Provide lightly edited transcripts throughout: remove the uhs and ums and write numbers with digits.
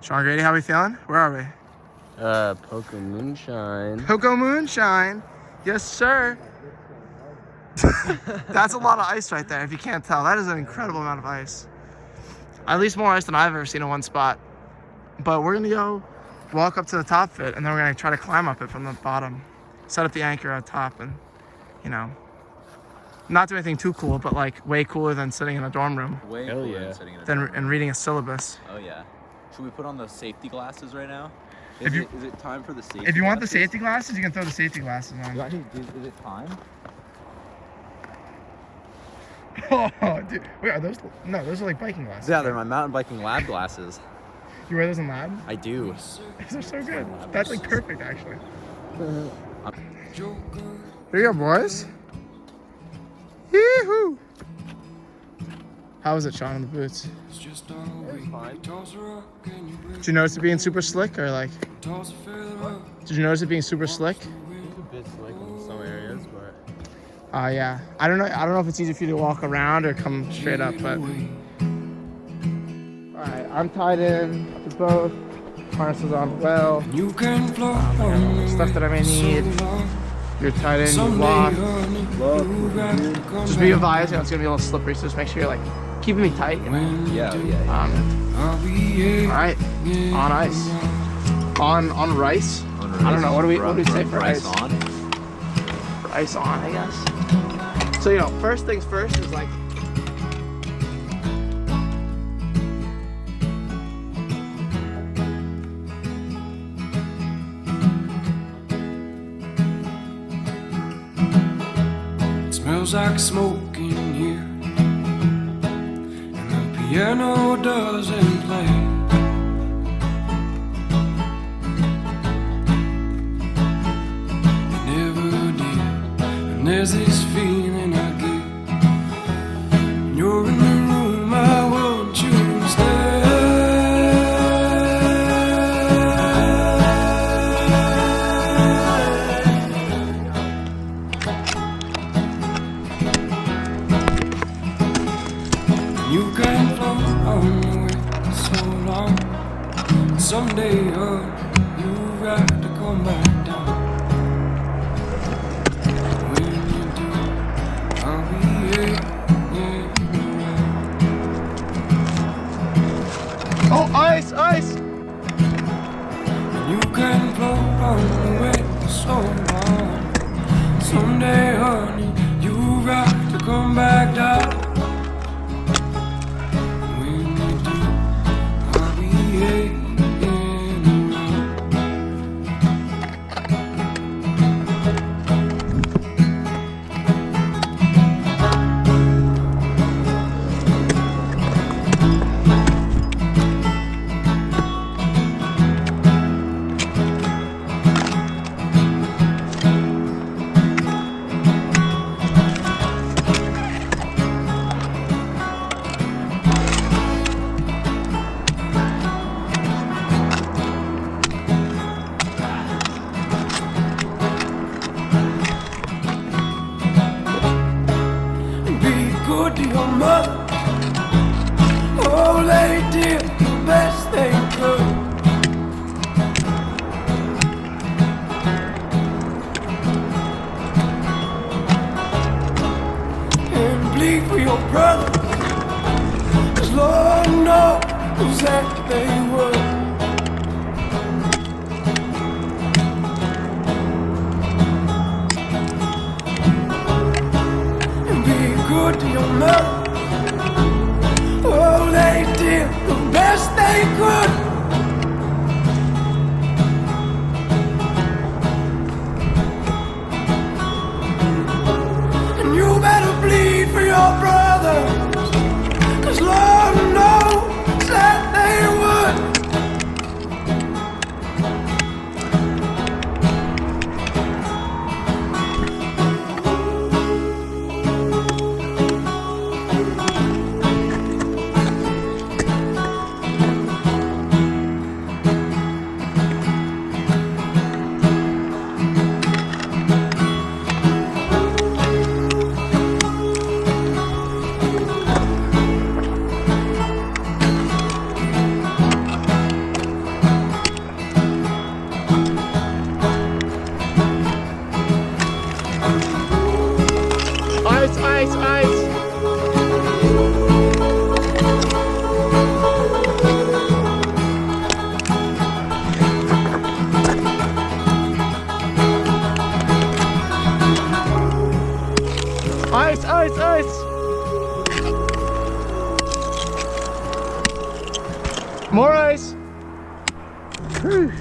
Sean Grady, how we feeling? Where are we? Poko-moonshine. Poko-moonshine. Yes, sir. That's a lot of ice right there, if you can't tell. That is an incredible amount of ice. At least more ice than I've ever seen in one spot. But we're gonna go walk up to the top of it, and then we're gonna try to climb up it from the bottom. Set up the anchor on top and, you know, not do anything too cool, but like way cooler than sitting in a dorm room. Way Hell cooler yeah. than sitting in a dorm room. And reading a syllabus. Oh yeah. Should we put on the safety glasses right now? Is it time for the safety If you want the glasses? safety glasses, you can throw the safety glasses on. Is it time? Oh, dude. Wait, are those? No, those are like biking glasses. Yeah, they're my mountain biking lab glasses. You wear those in lab? I do. Those are so good. That's like perfect, actually. Here you go, boys. Yee-hoo! How was it, Sean, in the boots? Did you notice it being super slick, or like? Did you notice it being super slick? It's a bit slick in some areas, but. Yeah. I don't know if it's easy for you to walk around or come straight up, but. Alright, I'm tied in to both. Harness is on well. You can float Stuff that I may need. You're tied in, you lock. Just be advised, it's gonna be a little slippery, so just make sure you're like keeping me tight. You know? Yeah. Alright, on ice. On rice? I don't know, what do we say for ice? On? For ice on, I guess. So, you know, first things first is like, smells like smoke in here, and the piano doesn't play. It never did, and there's this feeling I get. When you're in the room, I want you to stay. You can float on the way so long. Someday, you have to come back down. When you do, I'll be around. oh, ice! You can float on the way so long. Someday, honey, you have to come back down. Good to your mother. Oh, they did the best they could. And bleed for your brother, 'cause Lord knows that they would. Good to your mother. Oh, they did the best they could. And you better bleed for your brothers, 'cause Lord knows that they would. More ice. Whew.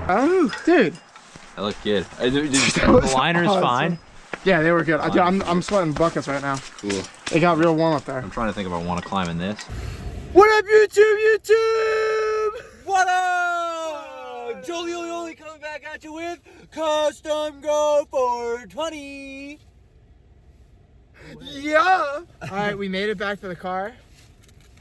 Oh, dude. That looked good. Did That the was liners awesome. fine? Yeah, they were good. Dude, I'm sweating buckets right now. Cool. It got real warm up there. I'm trying to think if I want to climb in this. What up, YouTube? What up? Jolly coming back at you with Custom Go 420. Yeah. All right, we made it back to the car.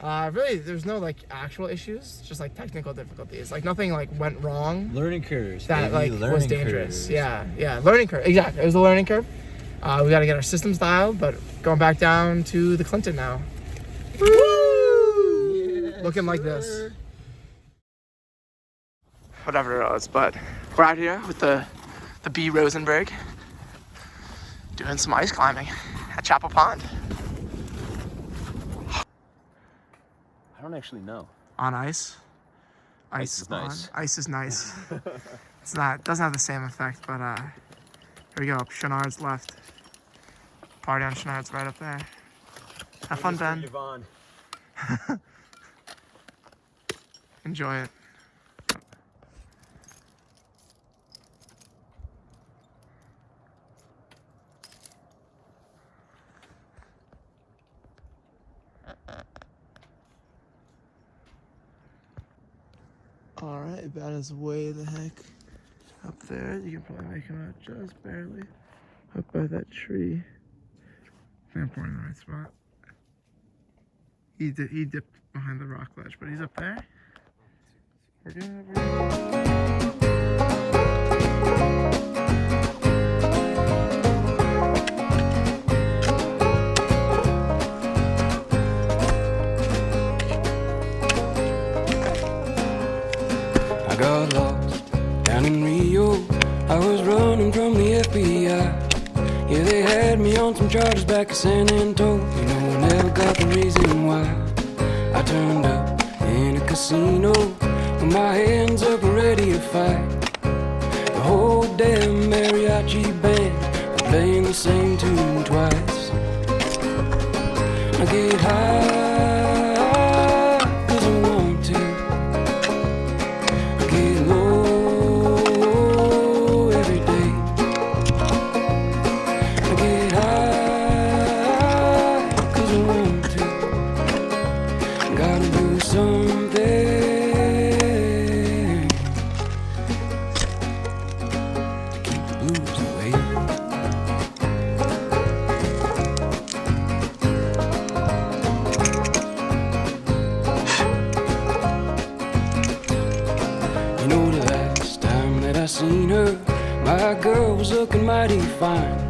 Really, there's no like actual issues, just like technical difficulties. Like nothing like went wrong. Learning curves. That baby, like learning was dangerous. curves. Yeah, learning curve. Exactly, it was a learning curve. We got to get our systems dialed, but going back down to the Clinton now. Woo! Yeah, looking like this. Whatever it was, but we're out here with the Ben Rosenberg doing some ice climbing at Chapel Pond. I don't actually know. On ice. Ice is nice. Ice is nice. It's not, doesn't have the same effect, but here we go. Chouinard's left. Party on Chouinard's right up there. Have fun, Ben. Enjoy it. All right, Ben is way the heck up there. You can probably make him out just barely. Up by that tree. I think I'm pointing in the right spot. He dipped behind the rock ledge, but he's up there. We're good. I got lost down in Rio. I was running from the FBI. Yeah, they had me on some charges back in San Antonio. I never got the reason why. I turned up in a casino with my hands up ready to fight. The whole damn mariachi band were playing the same tune twice. I get high 'cause I want to. I get low every day. I get high 'cause I want to. Gotta do something to keep the blues away. You know, the last time that I seen her, my girl was looking mighty fine,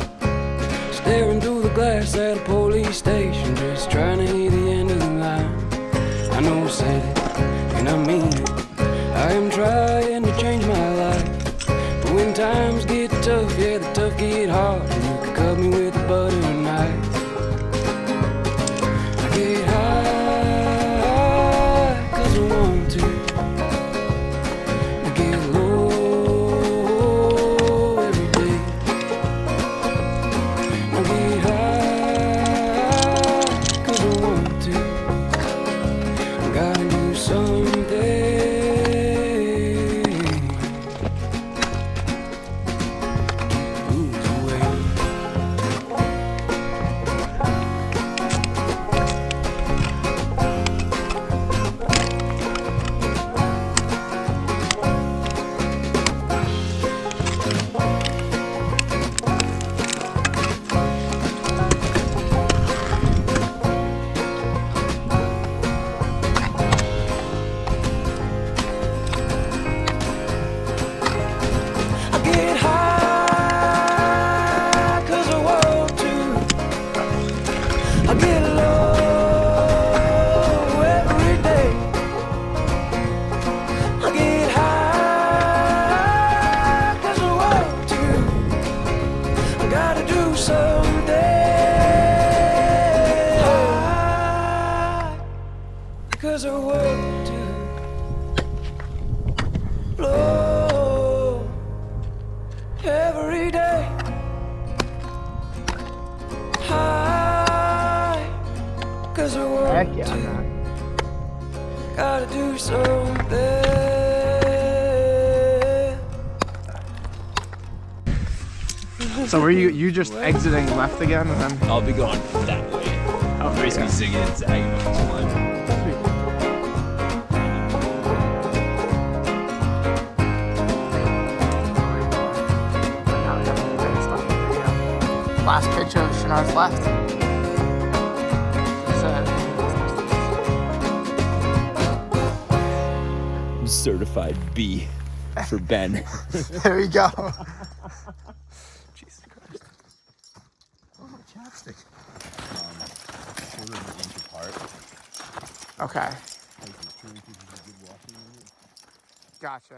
staring through the glass at a police station, just trying to hear the end of the line. I know I said it, and I mean it. I am trying to change my life, but when times get tough, yeah, the tough get hard, and you can cut me with a butter knife. I get high 'cause I want to. I get low every day. I get high 'cause I want to. I gotta do something to keep the blues away. I get high 'cause I want to. I get low every day. I get high 'cause I want to. I gotta do something. High 'cause I want to. Blow every day. there's a war Heck yeah, man. gotta do something. So were you just exiting left again and then? I'll be going that way. Oh, Basically zigging and zagging up this climb. Last pitch of Chouinard's left. Certified B for Ben. There we go. Jesus Christ. Oh, chapstick. Quarter of an inch apart. Okay. Gotcha.